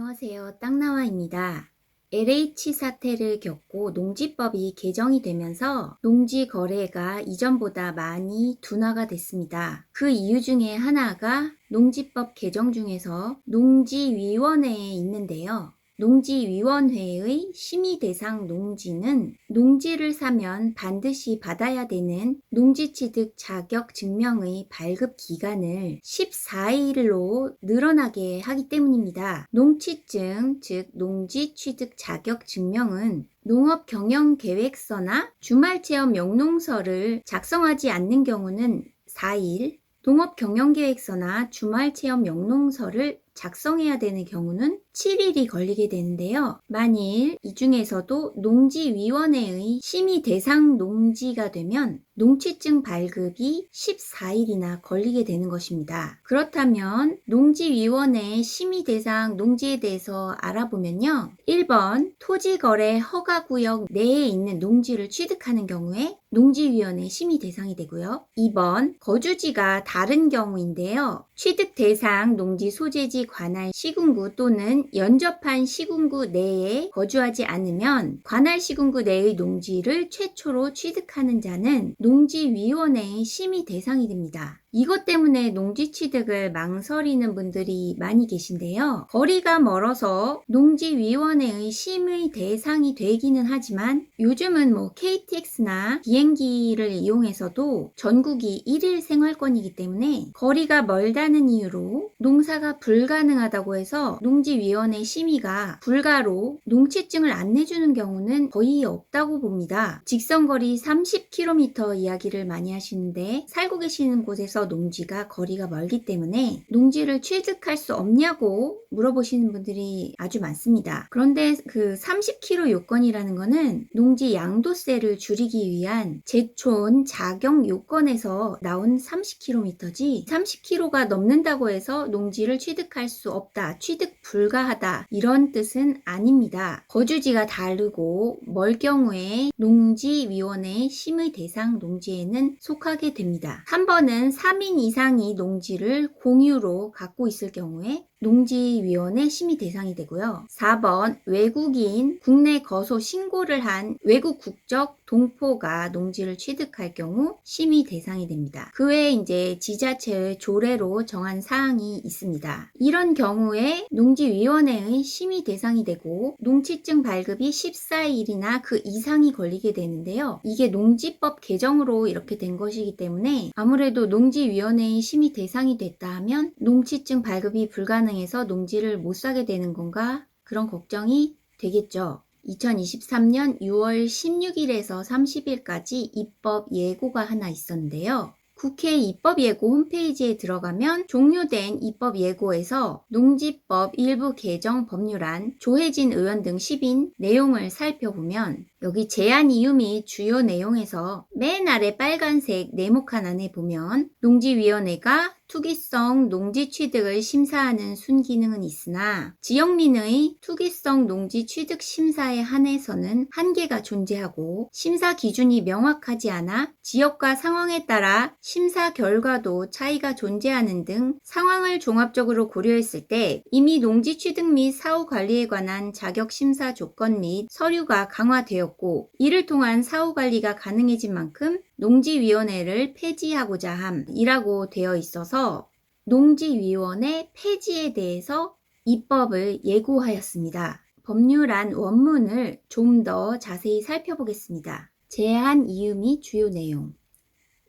안녕하세요. 땅나와입니다. LH 사태를 겪고 농지법이 개정이 되면서 농지 거래가 이전보다 많이 둔화가 됐습니다. 그 이유 중에 하나가 농지법 개정 중에서 농지위원회에 있는데요. 농지위원회의 심의 대상 농지는 농지를 사면 반드시 받아야 되는 농지취득 자격 증명의 발급 기간을 14일로 늘어나게 하기 때문입니다. 농취증, 즉 농지취득 자격 증명은 농업경영계획서나 주말체험 영농서를 작성하지 않는 경우는 4일, 농업경영계획서나 주말체험 영농서를 작성해야 되는 경우는 7일이 걸리게 되는데요. 만일 이 중에서도 농지위원회의 심의 대상 농지가 되면 농취증 발급이 14일이나 걸리게 되는 것입니다. 그렇다면 농지위원회 심의 대상 농지에 대해서 알아보면요. 1번 토지거래 허가구역 내에 있는 농지를 취득하는 경우에 농지위원회 심의 대상이 되고요. 2번 거주지가 다른 경우인데요. 취득 대상 농지 소재지 관할 시군구 또는 연접한 시군구 내에 거주하지 않으면 관할 시군구 내의 농지를 최초로 취득하는 자는 농지위원회의 심의 대상이 됩니다. 이것 때문에 농지 취득을 망설이는 분들이 많이 계신데요. 거리가 멀어서 농지위원회의 심의 대상이 되기는 하지만 요즘은 KTX나 비행기를 이용해서도 전국이 1일 생활권이기 때문에 거리가 멀다는 이유로 농사가 불가능하다고 해서 농지위원회 심의가 불가로 농취증을 안 내주는 경우는 거의 없다고 봅니다. 직선거리 30km 이야기를 많이 하시는데 살고 계시는 곳에서 농지가 거리가 멀기 때문에 농지를 취득할 수 없냐고 물어보시는 분들이 아주 많습니다. 그런데 그 30km 요건이라는 거는 농지 양도세를 줄이기 위한 제촌 자격 요건에서 나온 30km지 30km가 넘는다고 해서 농지를 취득할 수 없다, 취득 불가하다 이런 뜻은 아닙니다. 거주지가 다르고 멀 경우에 농지위원회 심의 대상 농지에는 속하게 됩니다. 한 번은 3인 이상이 농지를 공유로 갖고 있을 경우에 농지위원회 심의 대상이 되고요. 4번 외국인 국내 거소 신고를 한 외국 국적 동포가 농지를 취득할 경우 심의 대상이 됩니다. 그 외에 이제 지자체의 조례로 정한 사항이 있습니다. 이런 경우에 농지위원회의 심의 대상이 되고 농취증 발급이 14일이나 그 이상이 걸리게 되는데요. 이게 농지법 개정으로 이렇게 된 것이기 때문에 아무래도 농지위원회의 심의 대상이 됐다 하면 농취증 발급이 불가능해서 농지를 못 사게 되는 건가? 그런 걱정이 되겠죠. 2023년 6월 16일에서 30일까지 입법 예고가 하나 있었는데요. 국회 입법예고 홈페이지에 들어가면 종료된 입법예고에서 농지법 일부 개정 법률안 조혜진 의원 등 10인 내용을 살펴보면 여기 제안 이유 및 주요 내용에서 맨 아래 빨간색 네모칸 안에 보면 농지위원회가 투기성 농지 취득을 심사하는 순기능은 있으나 지역민의 투기성 농지 취득 심사에 한해서는 한계가 존재하고 심사 기준이 명확하지 않아 지역과 상황에 따라 심사 결과도 차이가 존재하는 등 상황을 종합적으로 고려했을 때 이미 농지 취득 및 사후 관리에 관한 자격 심사 조건 및 서류가 강화되었고 이를 통한 사후 관리가 가능해진 만큼 농지위원회를 폐지하고자 함이라고 되어 있어서 농지위원회 폐지에 대해서 입법을 예고하였습니다. 법률안 원문을 좀 더 자세히 살펴보겠습니다. 제안 이유 및 주요 내용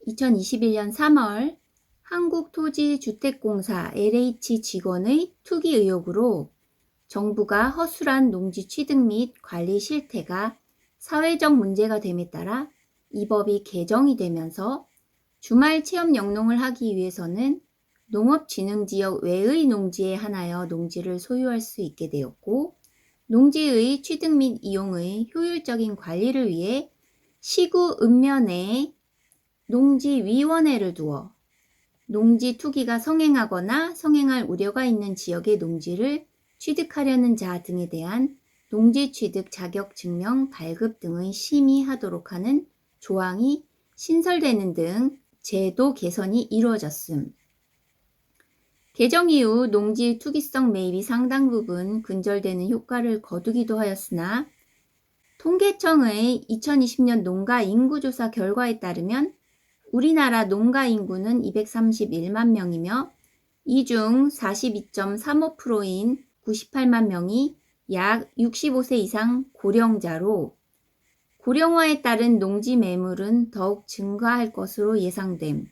2021년 3월 한국토지주택공사 LH 직원의 투기 의혹으로 정부가 허술한 농지 취득 및 관리 실태가 사회적 문제가 됨에 따라 이 법이 개정이 되면서 주말 체험 영농을 하기 위해서는 농업진흥지역 외의 농지에 한하여 농지를 소유할 수 있게 되었고 농지의 취득 및 이용의 효율적인 관리를 위해 시구 읍면에 농지위원회를 두어 농지 투기가 성행하거나 성행할 우려가 있는 지역의 농지를 취득하려는 자 등에 대한 농지 취득 자격 증명 발급 등의 심의하도록 하는 조항이 신설되는 등 제도 개선이 이루어졌음. 개정 이후 농지 투기성 매입이 상당 부분 근절되는 효과를 거두기도 하였으나 통계청의 2020년 농가 인구조사 결과에 따르면 우리나라 농가 인구는 231만 명이며 이 중 42.35%인 98만 명이 약 65세 이상 고령자로 고령화에 따른 농지 매물은 더욱 증가할 것으로 예상됨.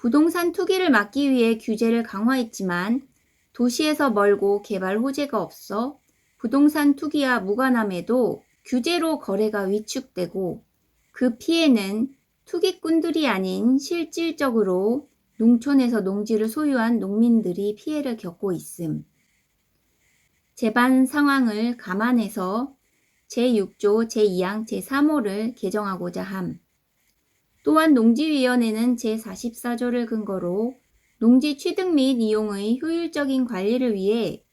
부동산 투기를 막기 위해 규제를 강화했지만 도시에서 멀고 개발 호재가 없어 부동산 투기와 무관함에도 규제로 거래가 위축되고 그 피해는 투기꾼들이 아닌 실질적으로 농촌에서 농지를 소유한 농민들이 피해를 겪고 있음. 제반 상황을 감안해서 제6조 제2항 제3호를 개정하고자 함. 또한 농지위원회는 제44조를 근거로 농지 취득 및 이용의 효율적인 관리를 위해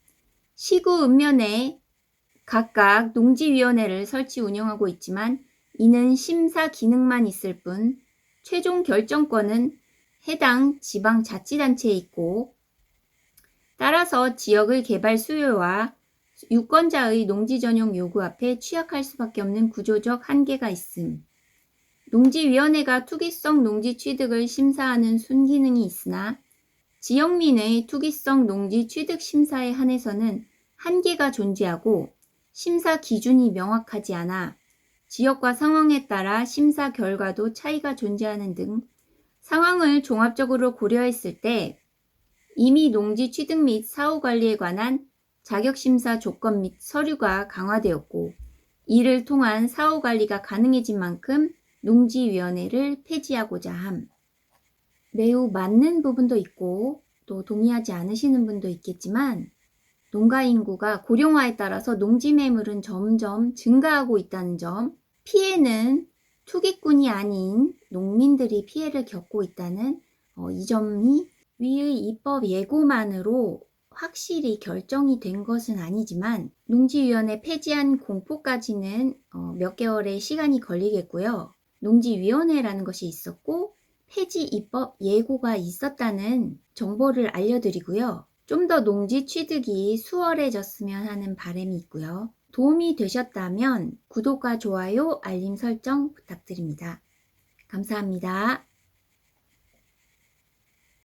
시구 읍면에 각각 농지위원회를 설치 운영하고 있지만 이는 심사 기능만 있을 뿐 최종 결정권은 해당 지방자치단체에 있고 따라서 지역의 개발 수요와 유권자의 농지 전용 요구 앞에 취약할 수밖에 없는 구조적 한계가 있음. 농지위원회가 투기성 농지 취득을 심사하는 순기능이 있으나 지역민의 투기성 농지 취득 심사에 한해서는 한계가 존재하고 심사 기준이 명확하지 않아 지역과 상황에 따라 심사 결과도 차이가 존재하는 등 상황을 종합적으로 고려했을 때 이미 농지 취득 및 사후 관리에 관한 자격심사 조건 및 서류가 강화되었고 이를 통한 사후 관리가 가능해진 만큼 농지위원회를 폐지하고자 함. 매우 맞는 부분도 있고 또 동의하지 않으시는 분도 있겠지만 농가 인구가 고령화에 따라서 농지 매물은 점점 증가하고 있다는 점, 피해는 투기꾼이 아닌 농민들이 피해를 겪고 있다는 이 점이 위의 입법 예고만으로 확실히 결정이 된 것은 아니지만 농지위원회 폐지한 공포까지는 몇 개월의 시간이 걸리겠고요. 농지위원회라는 것이 있었고 폐지 입법 예고가 있었다는 정보를 알려드리고요. 좀 더 농지 취득이 수월해졌으면 하는 바람이 있고요. 도움이 되셨다면 구독과 좋아요, 알림 설정 부탁드립니다. 감사합니다.